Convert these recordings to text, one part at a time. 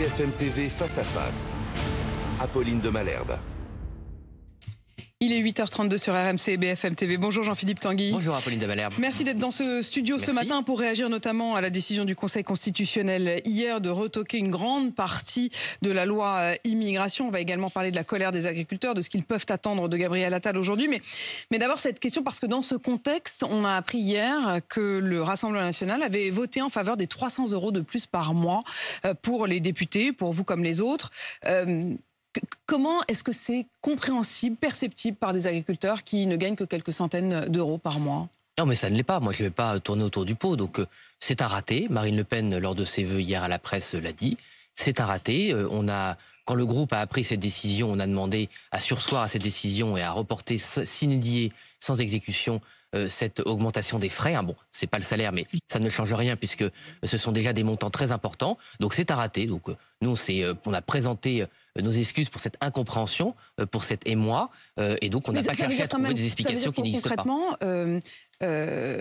BFM TV face à face. Apolline de Malherbe. Il est 8h32 sur RMC et BFM TV. Bonjour Jean-Philippe Tanguy. Bonjour Apolline de Malherbe. Merci d'être dans ce studio ce matin pour réagir notamment à la décision du Conseil constitutionnel hier de retoquer une grande partie de la loi immigration. On va également parler de la colère des agriculteurs, de ce qu'ils peuvent attendre de Gabriel Attal aujourd'hui. Mais d'abord cette question, parce que dans ce contexte, on a appris hier que le Rassemblement national avait voté en faveur des 300 € de plus par mois pour les députés, pour vous comme les autres. Comment est-ce que c'est compréhensible, perceptible par des agriculteurs qui ne gagnent que quelques centaines d'euros par mois ? Non mais ça ne l'est pas, moi je ne vais pas tourner autour du pot, donc c'est un raté. Marine Le Pen, lors de ses vœux hier à la presse, l'a dit. C'est un raté. Quand le groupe a appris cette décision, on a demandé à surseoir à cette décision et à reporter sine die, sans exécution, cette augmentation des frais. Bon, c'est pas le salaire, mais ça ne change rien puisque ce sont déjà des montants très importants. Donc c'est un raté. Donc nous, on a présenté nos excuses pour cette incompréhension, pour cet émoi, et donc on n'a pas cherché à trouver des explications qui n'existent pas. Concrètement,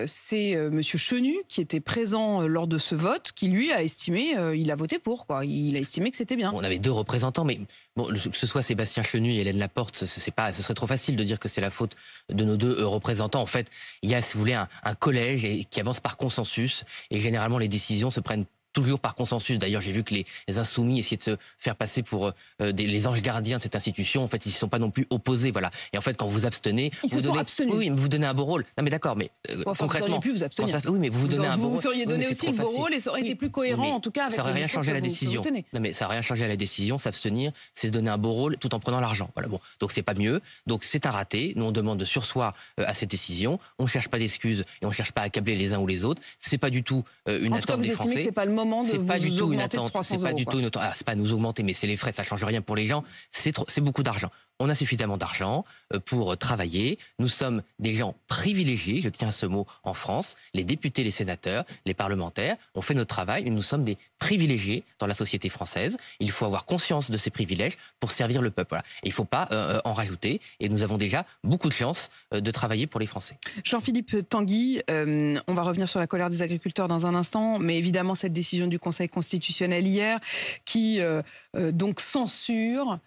c'est Monsieur Chenu qui était présent lors de ce vote, qui lui a estimé, il a voté pour, quoi. Il a estimé que c'était bien. On avait deux représentants, mais bon, que ce soit Sébastien Chenu et Hélène Laporte, ce serait trop facile de dire que c'est la faute de nos deux représentants. En fait, il y a, si vous voulez, un collège qui avance par consensus, et généralement les décisions se prennent toujours par consensus. D'ailleurs, j'ai vu que les insoumis essayaient de se faire passer pour les anges gardiens de cette institution. En fait, ils ne sont pas non plus opposés, voilà. Et en fait, quand vous abstenez, ils sont abstenus. Oui, mais vous donnez un beau rôle. Non, mais d'accord, mais concrètement, vous auriez pu vous abstenir. Oui, mais vous donnez un beau rôle. Vous seriez donné aussi le beau rôle et ça aurait été plus cohérent, en tout cas. Avec ça n'aurait rien changé à la décision. Non, mais ça n'aurait rien changé à la décision. S'abstenir, c'est se donner un beau rôle tout en prenant l'argent. Voilà. Bon, donc c'est pas mieux. Donc c'est un raté. Nous on demande de surseoir à cette décision. On ne cherche pas d'excuses et on ne cherche pas à accabler les uns ou les autres. C'est pas du tout une attente des Français. C'est pas le moment de vous une attente, c'est pas du tout une attente. C'est pas nous augmenter, mais c'est les frais, ça change rien pour les gens. C'est beaucoup d'argent. On a suffisamment d'argent pour travailler. Nous sommes des gens privilégiés, je tiens à ce mot, en France. Les députés, les sénateurs, les parlementaires, on fait notre travail. Nous sommes des privilégiés dans la société française. Il faut avoir conscience de ces privilèges pour servir le peuple. Voilà. Et il ne faut pas en rajouter. Et nous avons déjà beaucoup de chance de travailler pour les Français. Jean-Philippe Tanguy, on va revenir sur la colère des agriculteurs dans un instant, mais évidemment cette décision du Conseil constitutionnel hier qui donc censure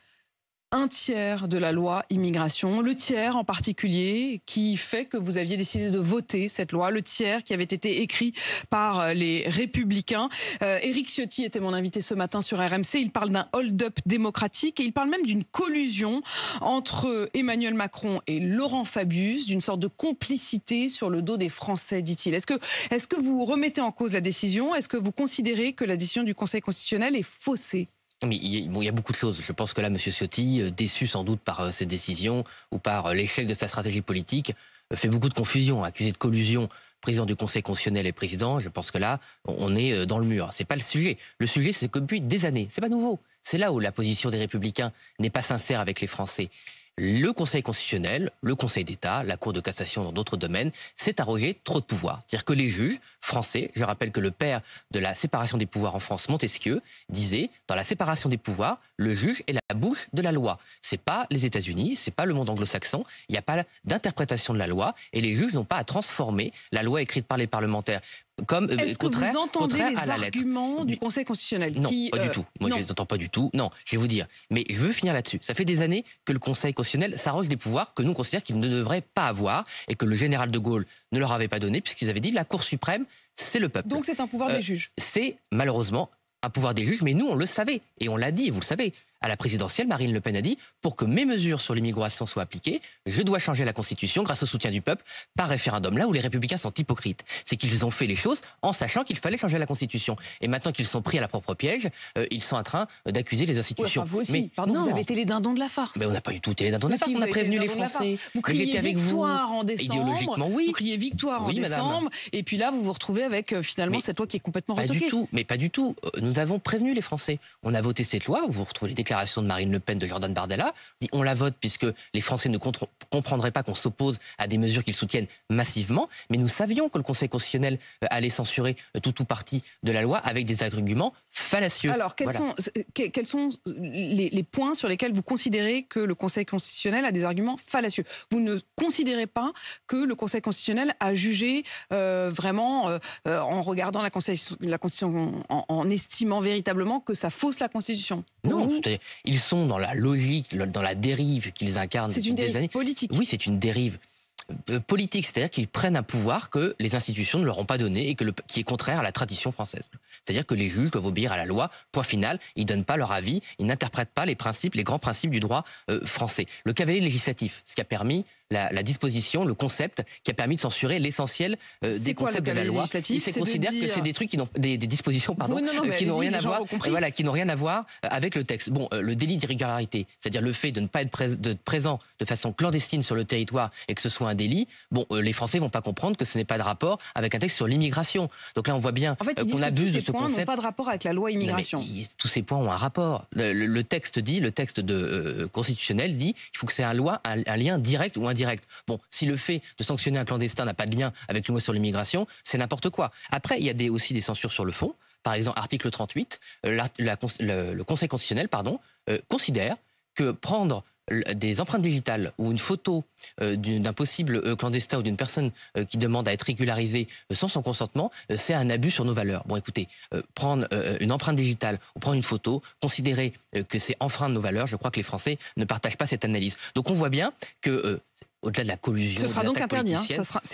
un tiers de la loi immigration, le tiers en particulier qui fait que vous aviez décidé de voter cette loi, le tiers qui avait été écrit par les Républicains. Éric Ciotti était mon invité ce matin sur RMC, il parle d'un hold-up démocratique et il parle même d'une collusion entre Emmanuel Macron et Laurent Fabius, d'une sorte de complicité sur le dos des Français, dit-il. Est-ce que vous remettez en cause la décision ? Est-ce que vous considérez que la décision du Conseil constitutionnel est faussée ? Mais il y a beaucoup de choses. Je pense que là, M. Ciotti, déçu sans doute par cette décision ou par l'échec de sa stratégie politique, fait beaucoup de confusion, accusé de collusion. Président du Conseil constitutionnel et président, je pense que là, on est dans le mur. C'est pas le sujet. Le sujet, c'est que depuis des années, c'est pas nouveau. C'est là où la position des Républicains n'est pas sincère avec les Français. Le Conseil constitutionnel, le Conseil d'État, la Cour de cassation dans d'autres domaines, s'est arrogé trop de pouvoir. C'est-à-dire que les juges français, je rappelle que le père de la séparation des pouvoirs en France, Montesquieu, disait, dans la séparation des pouvoirs, le juge est la bouche de la loi. C'est pas les États-Unis, c'est pas le monde anglo-saxon, il n'y a pas d'interprétation de la loi et les juges n'ont pas à transformer la loi écrite par les parlementaires. Est-ce que vous entendez les arguments du Conseil constitutionnel Non, pas du tout. Moi, je ne les entends pas du tout. Non, je vais vous dire. Mais je veux finir là-dessus. Ça fait des années que le Conseil constitutionnel s'arroge des pouvoirs que nous considérons qu'ils ne devraient pas avoir et que le général de Gaulle ne leur avait pas donné puisqu'ils avaient dit la Cour suprême, c'est le peuple. Donc c'est un pouvoir des juges. C'est malheureusement un pouvoir des juges, mais nous, on le savait. Et on l'a dit, vous le savez. À la présidentielle, Marine Le Pen a dit « Pour que mes mesures sur l'immigration soient appliquées, je dois changer la Constitution grâce au soutien du peuple par référendum. » Là où les Républicains sont hypocrites, c'est qu'ils ont fait les choses en sachant qu'il fallait changer la Constitution. Et maintenant qu'ils sont pris à leur propre piège, ils sont en train d'accuser les institutions. Ouais, enfin, vous aussi, pardon, vous avez été les dindons de la farce. Mais on n'a pas du tout été les dindons de la farce, on a prévenu les Français. Vous criez victoire en décembre, idéologiquement, oui. Vous criez victoire en décembre, et puis là vous vous retrouvez avec cette loi qui est complètement retoquée. Pas du tout. Nous avons prévenu les Français. On a voté cette loi, vous retrouvez les déclarations déclaration de Marine Le Pen, de Jordan Bardella. Dit on la vote puisque les Français ne comprendraient pas qu'on s'oppose à des mesures qu'ils soutiennent massivement. Mais nous savions que le Conseil constitutionnel allait censurer tout ou partie de la loi avec des arguments fallacieux. Alors, quels sont les points sur lesquels vous considérez que le Conseil constitutionnel a des arguments fallacieux? Vous ne considérez pas que le Conseil constitutionnel a jugé vraiment, en regardant la Constitution, en estimant véritablement que ça fausse la Constitution? Non, ils sont dans la logique, dans la dérive qu'ils incarnent depuis des années. C'est une dérive politique. Oui, c'est une dérive politique, c'est-à-dire qu'ils prennent un pouvoir que les institutions ne leur ont pas donné et qui est contraire à la tradition française. C'est-à-dire que les juges doivent obéir à la loi, point final, ils ne donnent pas leur avis, ils n'interprètent pas les grands principes du droit français. Le cavalier législatif, ce qui a permis la disposition, le concept qui a permis de censurer l'essentiel des concepts de la loi. Il se considère que c'est des trucs qui n'ont des dispositions qui n'ont rien à voir, qui n'ont rien à voir avec le texte. Bon, le délit d'irrégularité, c'est-à-dire le fait de ne pas être présent de façon clandestine sur le territoire et que ce soit un délit. Bon, les Français vont pas comprendre que ce n'est pas de rapport avec un texte sur l'immigration. Donc là, on voit bien qu'on abuse de ce concept. N'ont pas de rapport avec la loi immigration. Tous ces points ont un rapport. Le texte constitutionnel dit qu'il faut que c'est un lien direct ou indirect. Bon, si le fait de sanctionner un clandestin n'a pas de lien avec une loi sur l'immigration, c'est n'importe quoi. Après, il y a aussi des censures sur le fond. Par exemple, article 38, le Conseil constitutionnel considère que prendre des empreintes digitales ou une photo d'un possible clandestin ou d'une personne qui demande à être régularisée sans son consentement, c'est un abus sur nos valeurs. Bon, écoutez, prendre une empreinte digitale ou prendre une photo, considérer que c'est enfreindre nos valeurs, je crois que les Français ne partagent pas cette analyse. Donc on voit bien que au-delà de la collusion, ce sera donc interdit.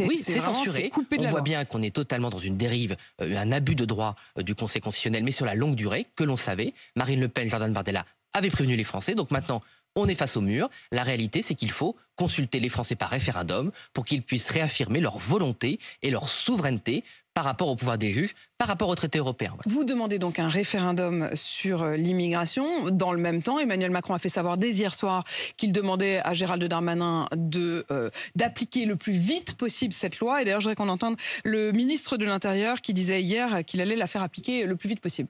Oui, c'est censuré. On voit bien qu'on est totalement dans une dérive, un abus de droit du Conseil constitutionnel, mais sur la longue durée, que l'on savait. Marine Le Pen, Jordan Bardella avaient prévenu les Français. Donc maintenant, on est face au mur. La réalité, c'est qu'il faut consulter les Français par référendum pour qu'ils puissent réaffirmer leur volonté et leur souveraineté par rapport au pouvoir des juges, par rapport au traité européen. Voilà. Vous demandez donc un référendum sur l'immigration. Dans le même temps, Emmanuel Macron a fait savoir dès hier soir qu'il demandait à Gérald Darmanin d'appliquer le plus vite possible cette loi. Et d'ailleurs, je voudrais qu'on entende le ministre de l'Intérieur qui disait hier qu'il allait la faire appliquer le plus vite possible.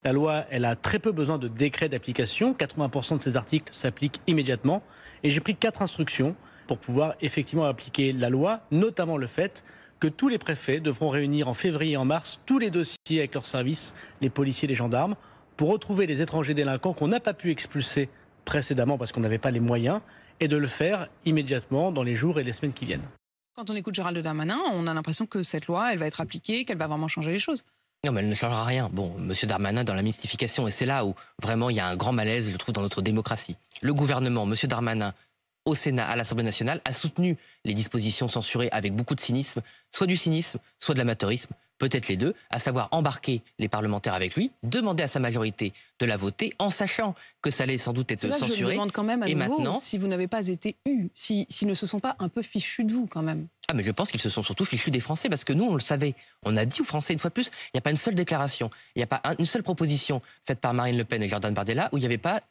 La loi, elle a très peu besoin de décret d'application. 80% de ces articles s'appliquent immédiatement. Et j'ai pris 4 instructions pour pouvoir effectivement appliquer la loi, notamment le fait que tous les préfets devront réunir en février et en mars tous les dossiers avec leurs services, les policiers, les gendarmes, pour retrouver les étrangers délinquants qu'on n'a pas pu expulser précédemment parce qu'on n'avait pas les moyens, et de le faire immédiatement dans les jours et les semaines qui viennent. Quand on écoute Gérald Darmanin, on a l'impression que cette loi, elle va être appliquée, qu'elle va vraiment changer les choses. Non, mais elle ne changera rien. Bon, M. Darmanin dans la mystification, et c'est là où vraiment il y a un grand malaise, je trouve, dans notre démocratie. Le gouvernement, M. Darmanin, au Sénat, à l'Assemblée nationale, a soutenu les dispositions censurées avec beaucoup de cynisme, soit du cynisme, soit de l'amateurisme, peut-être les deux, à savoir embarquer les parlementaires avec lui, demander à sa majorité de la voter, en sachant que ça allait sans doute être censuré. Je me demande quand même à nouveau maintenant, si vous n'avez pas été s'ils ne se sont pas un peu fichus de vous quand même. Ah, mais je pense qu'ils se sont surtout fichus des Français, parce que nous, on le savait. On a dit aux Français, une fois de plus, il n'y a pas une seule déclaration, il n'y a pas une seule proposition faite par Marine Le Pen et Jordan Bardella où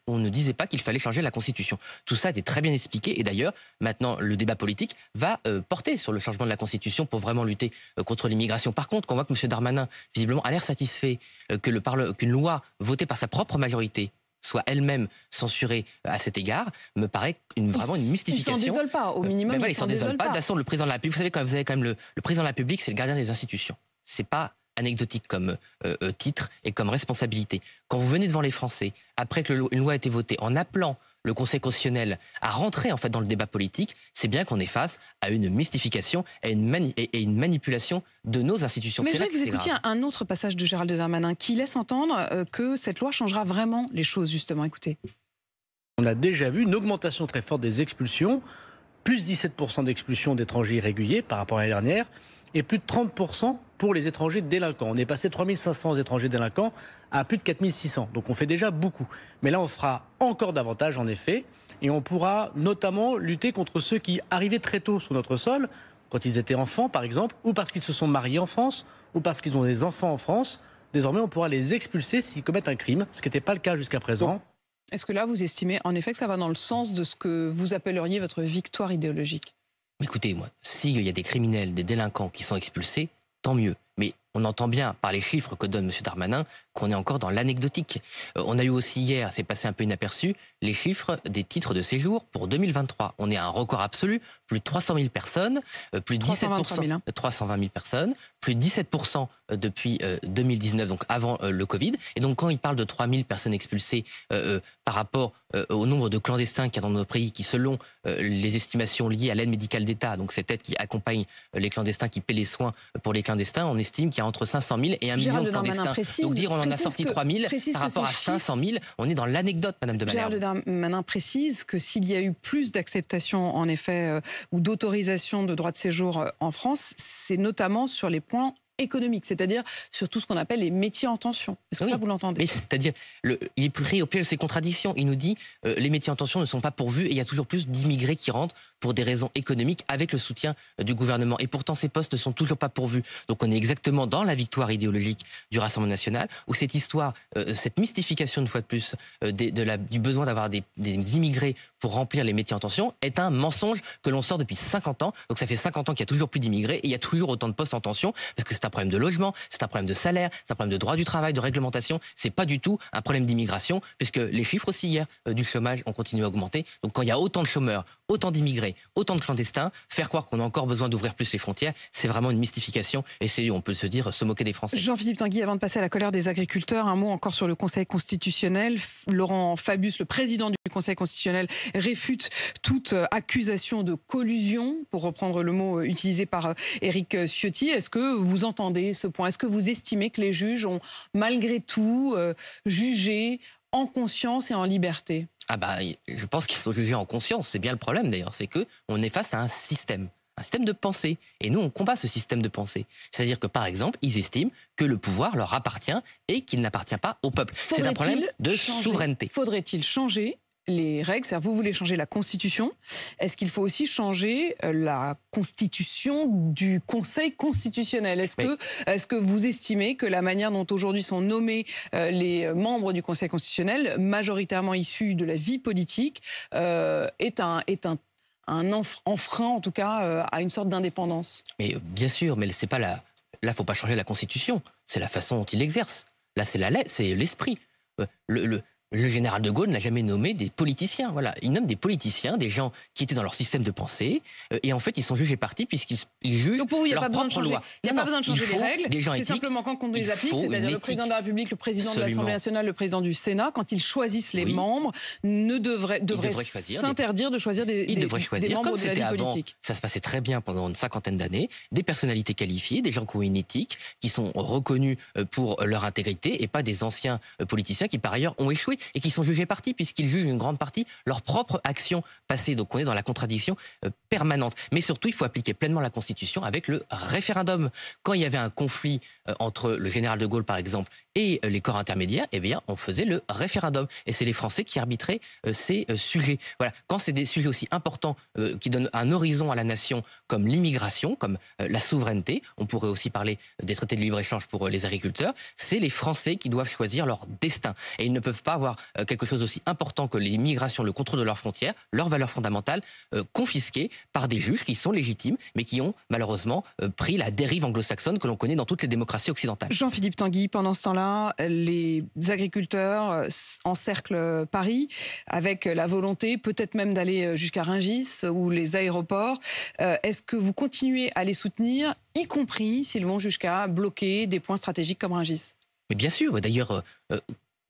on ne disait pas qu'il fallait changer la Constitution. Tout ça était très bien expliqué, et d'ailleurs, maintenant, le débat politique va porter sur le changement de la Constitution pour vraiment lutter contre l'immigration. Par contre, quand on voit que M. Darmanin, visiblement, a l'air satisfait qu'une loi votée par sa propre majorité soit elle-même censurée à cet égard, me paraît vraiment une mystification. Ils s'en désolent pas, au minimum. Ils s'en désolent pas. De toute façon, le président de la République, vous savez, quand vous avez quand même le président de la République, c'est le gardien des institutions. C'est pas anecdotique comme titre et comme responsabilité. Quand vous venez devant les Français, après que une loi a été votée, en appelant le Conseil constitutionnel à rentrer en fait dans le débat politique, c'est bien qu'on est face à une mystification et une manipulation de nos institutions. Mais je voudrais que vous écoutiez un autre passage de Gérald Darmanin qui laisse entendre que cette loi changera vraiment les choses, justement. Écoutez. On a déjà vu une augmentation très forte des expulsions, plus 17% d'expulsions d'étrangers irréguliers par rapport à l'année dernière, et plus de 30% pour les étrangers délinquants. On est passé de 3500 étrangers délinquants à plus de 4600. Donc on fait déjà beaucoup. Mais là, on fera encore davantage, en effet. Et on pourra notamment lutter contre ceux qui arrivaient très tôt sur notre sol, quand ils étaient enfants, par exemple, ou parce qu'ils se sont mariés en France, ou parce qu'ils ont des enfants en France. Désormais, on pourra les expulser s'ils commettent un crime, ce qui n'était pas le cas jusqu'à présent. Est-ce que là, vous estimez en effet que ça va dans le sens de ce que vous appelleriez votre victoire idéologique ? Écoutez, moi, s'il y a des criminels, des délinquants qui sont expulsés, tant mieux. Mais on entend bien par les chiffres que donne M. Darmanin qu'on est encore dans l'anecdotique. On a eu aussi hier, c'est passé un peu inaperçu, les chiffres des titres de séjour pour 2023. On est à un record absolu, plus de 300 000 personnes, plus de 17%, 320 000 personnes, plus de 17% depuis 2019, donc avant le Covid. Et donc quand il parle de 3 000 personnes expulsées par rapport au nombre de clandestins qu'il y a dans notre pays, qui selon les estimations liées à l'aide médicale d'État, donc cette aide qui accompagne les clandestins, qui paie les soins pour les clandestins, on estime qu'il y a entre 500 000 et 1 million de clandestins. Donc dire on en a sorti 3 000 par rapport à 500 000, on est dans l'anecdote, Madame de Malherbe. Gérald Darmanin précise que s'il y a eu plus d'acceptation, en effet, ou d'autorisation de droit de séjour en France, c'est notamment sur les points économique, c'est-à-dire sur tout ce qu'on appelle les métiers en tension. Est-ce que ça, vous l'entendez? C'est-à-dire, il est pris au pied de ses contradictions. Il nous dit les métiers en tension ne sont pas pourvus et il y a toujours plus d'immigrés qui rentrent pour des raisons économiques avec le soutien du gouvernement. Et pourtant, ces postes ne sont toujours pas pourvus. Donc on est exactement dans la victoire idéologique du Rassemblement national, où cette histoire, cette mystification, une fois de plus, du besoin d'avoir des immigrés pour remplir les métiers en tension est un mensonge que l'on sort depuis 50 ans. Donc ça fait 50 ans qu'il y a toujours plus d'immigrés et il y a toujours autant de postes en tension, parce que c'est un problème de logement, c'est un problème de salaire, c'est un problème de droit du travail, de réglementation. C'est pas du tout un problème d'immigration, puisque les chiffres aussi hier du chômage ont continué à augmenter. Donc quand il y a autant de chômeurs, autant d'immigrés, autant de clandestins, faire croire qu'on a encore besoin d'ouvrir plus les frontières, c'est vraiment une mystification et c'est, on peut se dire, se moquer des Français. Jean-Philippe Tanguy, avant de passer à la colère des agriculteurs, un mot encore sur le Conseil constitutionnel. Laurent Fabius, le président du Conseil constitutionnel, réfute toute accusation de collusion, pour reprendre le mot utilisé par Éric Ciotti. Est-ce que vous entendez ce point? Est-ce que vous estimez que les juges ont malgré tout jugé en conscience et en liberté? Je pense qu'ils sont jugés en conscience. C'est bien le problème d'ailleurs, c'est qu'on est face à un système de pensée. Et nous, on combat ce système de pensée. C'est-à-dire que, par exemple, ils estiment que le pouvoir leur appartient et qu'il n'appartient pas au peuple. C'est un problème de souveraineté. Faudrait-il changer les règles? C'est-à-dire, vous voulez changer la Constitution. Est-ce qu'il faut aussi changer la Constitution du Conseil constitutionnel? Est-ce que vous estimez que la manière dont aujourd'hui sont nommés les membres du Conseil constitutionnel, majoritairement issus de la vie politique, est un enfreint, en tout cas, à une sorte d'indépendance? Mais bien sûr, mais c'est pas là, faut pas changer la Constitution. C'est la façon dont il l'exerce. Là, c'est l'esprit. Le général de Gaulle n'a jamais nommé des politiciens. Voilà, il nomme des politiciens, des gens qui étaient dans leur système de pensée, et en fait, ils sont jugés partis puisqu'ils jugent leur propre loi. Il n'y a pas besoin de changer les règles. C'est simplement quand on les applique, c'est-à-dire le président de la République, le président de l'Assemblée nationale, le président du Sénat, quand ils choisissent les membres, devraient s'interdire de choisir des membres de la vie politique. Ça se passait très bien pendant une cinquantaine d'années. Des personnalités qualifiées, des gens qui ont une éthique, qui sont reconnus pour leur intégrité, et pas des anciens politiciens qui par ailleurs ont échoué et qui sont jugés partis puisqu'ils jugent une grande partie leur propre action passée. Donc on est dans la contradiction permanente. Mais surtout, il faut appliquer pleinement la Constitution avec le référendum. Quand il y avait un conflit entre le général de Gaulle, par exemple, et les corps intermédiaires, eh bien, on faisait le référendum. Et c'est les Français qui arbitraient ces sujets. Voilà. Quand c'est des sujets aussi importants qui donnent un horizon à la nation, comme l'immigration, comme la souveraineté, on pourrait aussi parler des traités de libre-échange pour les agriculteurs, c'est les Français qui doivent choisir leur destin. Et ils ne peuvent pas avoir quelque chose aussi important que l'immigration, le contrôle de leurs frontières, leurs valeurs fondamentales, confisquées par des juges qui sont légitimes, mais qui ont malheureusement pris la dérive anglo-saxonne que l'on connaît dans toutes les démocraties occidentales. Jean-Philippe Tanguy, pendant ce temps-là, les agriculteurs encerclent Paris avec la volonté peut-être même d'aller jusqu'à Rungis ou les aéroports. Est-ce que vous continuez à les soutenir, y compris s'ils vont jusqu'à bloquer des points stratégiques comme Rungis? Mais bien sûr, d'ailleurs...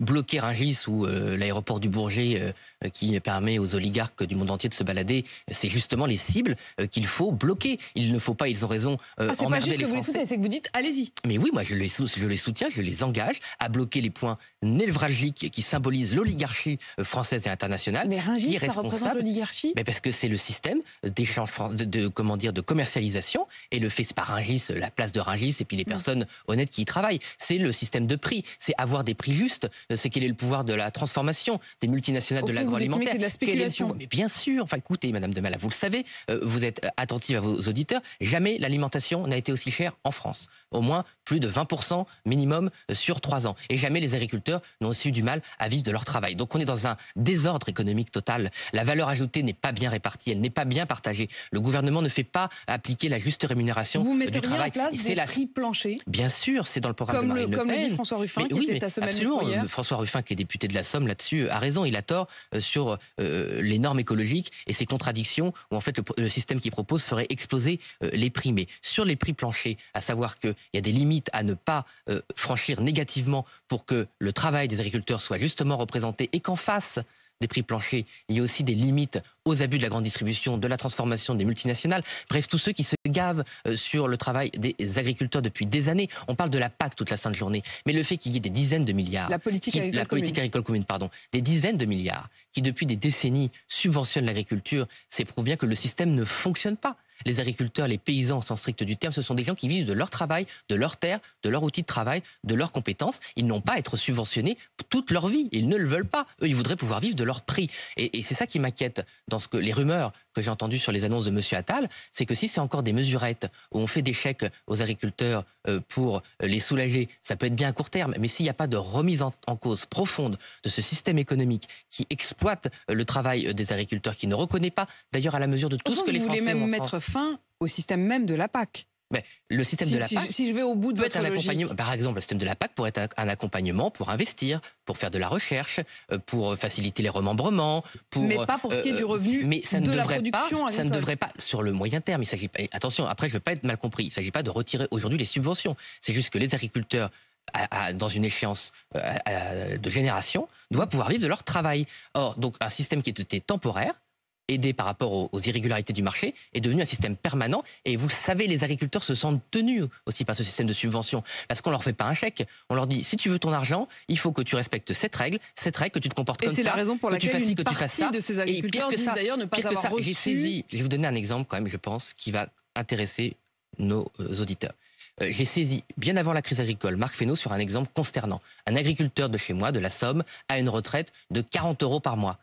bloquer Rungis ou l'aéroport du Bourget qui permet aux oligarques du monde entier de se balader, c'est justement les cibles qu'il faut bloquer. Il ne faut pas, ils ont raison, emmerder les Français. C'est pas juste que vous les soutenez, c'est que vous dites allez-y. Mais oui, moi je les soutiens, je les engage à bloquer les points névralgiques qui symbolisent l'oligarchie française et internationale. Mais Rungis, ça représente l'oligarchie? Parce que c'est le système d'échange, de commercialisation, et le fait, c'est pas Rungis, la place de Rungis et puis les personnes honnêtes qui y travaillent. C'est le système de prix, c'est avoir des prix justes. c'est quel est le pouvoir de la transformation des multinationales de l'agroalimentaire. C'est de la spéculation. Mais bien sûr, enfin écoutez, Madame de Mala, vous le savez, vous êtes attentive à vos auditeurs, jamais l'alimentation n'a été aussi chère en France. Au moins plus de 20% minimum sur 3 ans. Et jamais les agriculteurs n'ont aussi eu du mal à vivre de leur travail. Donc on est dans un désordre économique total. La valeur ajoutée n'est pas bien répartie, elle n'est pas bien partagée. Le gouvernement ne fait pas appliquer la juste rémunération du travail. En place des prix planchers. Bien sûr, c'est dans le programme de Marine Le Pen. Comme le dit François Ruffin, qui était à ce même micro hier. François Ruffin, qui est député de la Somme là-dessus, a raison. Il a tort sur les normes écologiques et ses contradictions, où en fait le système qu'il propose ferait exploser les prix. Mais sur les prix planchers, à savoir qu'il y a des limites à ne pas franchir négativement pour que le travail des agriculteurs soit justement représenté et qu'en face des prix planchers, il y a aussi des limites aux abus de la grande distribution, de la transformation des multinationales. Bref, tous ceux qui se gavent sur le travail des agriculteurs depuis des années. On parle de la PAC toute la sainte journée. Mais le fait qu'il y ait des dizaines de milliards... La politique agricole commune, pardon. Des dizaines de milliards qui, depuis des décennies, subventionnent l'agriculture, c'est prouve bien que le système ne fonctionne pas. Les agriculteurs, les paysans au sens strict du terme, ce sont des gens qui vivent de leur travail, de leur terre, de leur outil de travail, de leurs compétences. Ils n'ont pas à être subventionnés toute leur vie. Ils ne le veulent pas. Eux, ils voudraient pouvoir vivre de leur prix. Et c'est ça qui m'inquiète dans les rumeurs que j'ai entendues sur les annonces de M. Attal, c'est que si c'est encore des mesurettes où on fait des chèques aux agriculteurs pour les soulager, ça peut être bien à court terme. Mais s'il n'y a pas de remise en cause profonde de ce système économique qui exploite le travail des agriculteurs, qui ne reconnaît pas, d'ailleurs à la mesure de tout ce que les Français ont en France... fin au système même de la PAC. Mais le système de la PAC si je vais au bout de peut être un logique. accompagnement. Par exemple, le système de la PAC pourrait être un accompagnement pour investir, pour faire de la recherche, pour faciliter les remembrements, mais pas pour ce qui est du revenu de la production agricole. Ça ne devrait pas, sur le moyen terme, il s'agit pas, attention, après je ne veux pas être mal compris, il ne s'agit pas de retirer aujourd'hui les subventions. C'est juste que les agriculteurs, dans une échéance de génération, doivent pouvoir vivre de leur travail. Or, donc un système qui était temporaire, aidé par rapport aux irrégularités du marché, est devenu un système permanent. Et vous le savez, les agriculteurs se sentent tenus aussi par ce système de subvention. Parce qu'on ne leur fait pas un chèque. On leur dit, si tu veux ton argent, il faut que tu respectes cette règle, que tu te comportes comme ça. Et c'est la raison pour laquelle une partie de ces agriculteurs disent d'ailleurs ne pas avoir reçu... Je vais vous donner un exemple quand même, je pense, qui va intéresser nos auditeurs. J'ai saisi, bien avant la crise agricole, Marc Fesneau sur un exemple consternant. Un agriculteur de chez moi, de la Somme, a une retraite de 40 € par mois.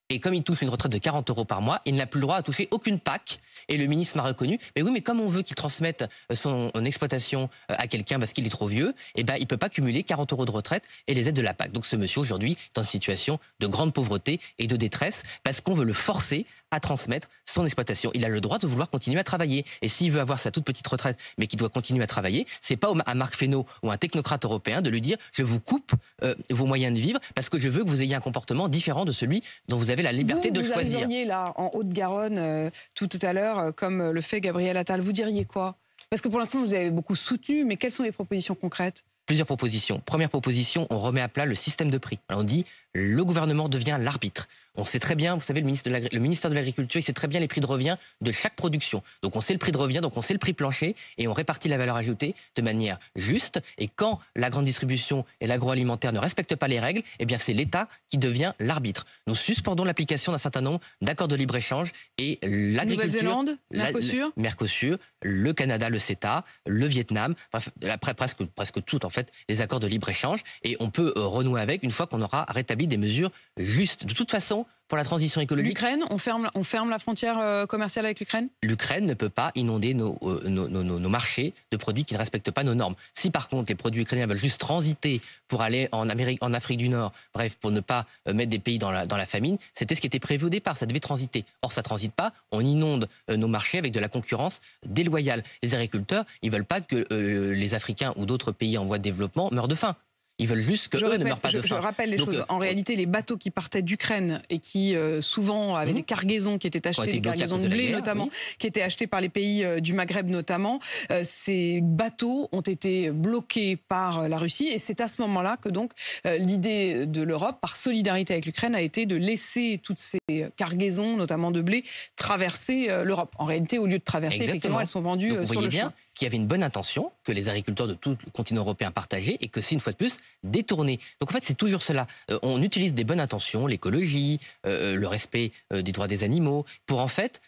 Et comme il touche une retraite de 40 € par mois, il n'a plus le droit à toucher aucune PAC. Et le ministre m'a reconnu. Mais oui, mais comme on veut qu'il transmette son exploitation à quelqu'un parce qu'il est trop vieux, eh ben, il ne peut pas cumuler 40 € de retraite et les aides de la PAC. Donc ce monsieur, aujourd'hui, est en situation de grande pauvreté et de détresse parce qu'on veut le forcer à transmettre son exploitation. Il a le droit de vouloir continuer à travailler. Et s'il veut avoir sa toute petite retraite, mais qu'il doit continuer à travailler, c'est pas à Marc Fesneau ou à un technocrate européen de lui dire « je vous coupe vos moyens de vivre parce que je veux que vous ayez un comportement différent de celui dont vous avez la liberté de choisir. » Vous arriveriez là, en Haute-Garonne, tout à l'heure, comme le fait Gabriel Attal, vous diriez quoi? Parce que pour l'instant, vous avez beaucoup soutenu, mais quelles sont les propositions concrètes? Plusieurs propositions. Première proposition, on remet à plat le système de prix. Alors on dit, le gouvernement devient l'arbitre. On sait très bien, vous savez, le ministère de l'Agriculture, il sait très bien les prix de revient de chaque production. Donc on sait le prix de revient, donc on sait le prix plancher, et on répartit la valeur ajoutée de manière juste. Et quand la grande distribution et l'agroalimentaire ne respectent pas les règles, eh bien c'est l'État qui devient l'arbitre. Nous suspendons l'application d'un certain nombre d'accords de libre-échange et l'agriculture... Nouvelle-Zélande, Mercosur Mercosur, le Canada, le CETA, le Vietnam, bref, après presque tout en fait, les accords de libre-échange. Et on peut renouer avec une fois qu'on aura rétabli des mesures justes. De toute façon, pour la transition écologique... L'Ukraine, on ferme la frontière commerciale avec l'Ukraine? L'Ukraine ne peut pas inonder nos marchés de produits qui ne respectent pas nos normes. Si par contre les produits ukrainiens veulent juste transiter pour aller en Afrique du Nord, bref, pour ne pas mettre des pays dans la famine, c'était ce qui était prévu au départ, ça devait transiter. Or ça ne transite pas, on inonde nos marchés avec de la concurrence déloyale. Les agriculteurs, ils ne veulent pas que les Africains ou d'autres pays en voie de développement meurent de faim. Ils veulent juste que eux ne meurent pas de faim. Je rappelle les choses. En réalité, les bateaux qui partaient d'Ukraine et qui souvent avaient des cargaisons qui étaient achetées, des cargaisons de blé notamment, qui étaient achetées par les pays du Maghreb notamment, ces bateaux ont été bloqués par la Russie. Et c'est à ce moment-là que donc l'idée de l'Europe, par solidarité avec l'Ukraine, a été de laisser toutes ces cargaisons, notamment de blé, traverser l'Europe. En réalité, au lieu de traverser, effectivement, elles sont vendues sur le chemin. Qu'il y avait une bonne intention, que les agriculteurs de tout le continent européen partageaient et que c'est une fois de plus détourné. Donc en fait c'est toujours cela. On utilise des bonnes intentions, l'écologie, le respect des droits des animaux, pour en fait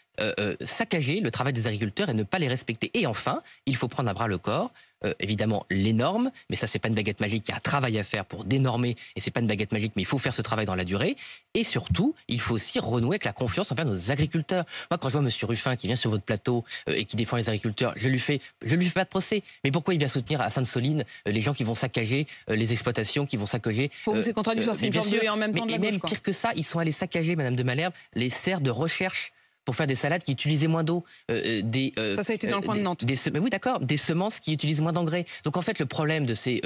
saccager le travail des agriculteurs et ne pas les respecter. Et enfin, il faut prendre à bras le corps évidemment les normes, mais ça c'est pas une baguette magique, il y a un travail à faire pour dénormer, et c'est pas une baguette magique, mais il faut faire ce travail dans la durée. Et surtout, il faut aussi renouer avec la confiance envers nos agriculteurs. Moi, quand je vois M. Ruffin qui vient sur votre plateau et qui défend les agriculteurs, je lui fais pas de procès. Mais pourquoi il vient soutenir à Sainte-Soline les gens qui vont saccager les exploitations, qui vont saccager... Pour vous, c'est contradictoire, c'est une forme de et en même temps de la gauche, même quoi. Pire que ça, ils sont allés saccager, Madame de Malherbe, les serres de recherche pour faire des salades qui utilisaient moins d'eau. Ça a été dans le coin de Nantes. Mais oui, d'accord, des semences qui utilisent moins d'engrais. Donc en fait, le problème de ces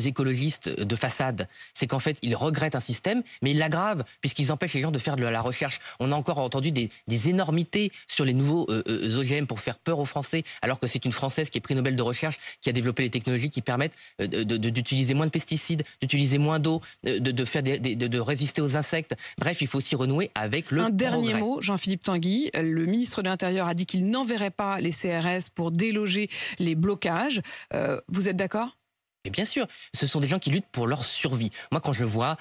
écologistes de façade, c'est qu'en fait, ils regrettent un système, mais ils l'aggravent, puisqu'ils empêchent les gens de faire de la recherche. On a encore entendu des énormités sur les nouveaux OGM pour faire peur aux Français, alors que c'est une Française qui est prix Nobel de recherche, qui a développé les technologies qui permettent d'utiliser moins de pesticides, d'utiliser moins d'eau, de résister aux insectes. Bref, il faut aussi renouer avec le progrès. Un dernier mot, Jean-Philippe Tanguy. Le ministre de l'Intérieur a dit qu'il n'enverrait pas les CRS pour déloger les blocages. Vous êtes d'accord ? Et bien sûr, ce sont des gens qui luttent pour leur survie. Moi, quand je vois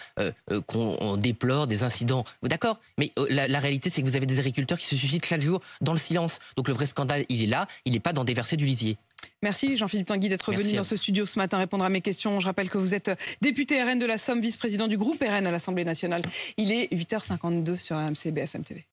qu'on déplore des incidents, d'accord, mais la réalité, c'est que vous avez des agriculteurs qui se suicident chaque jour dans le silence. Donc le vrai scandale, il est là, il n'est pas dans déverser du lisier. Merci Jean-Philippe Tanguy d'être venu dans ce studio ce matin répondre à mes questions. Je rappelle que vous êtes député RN de la Somme, vice-président du groupe RN à l'Assemblée nationale. Il est 8h52 sur RMC BFM TV.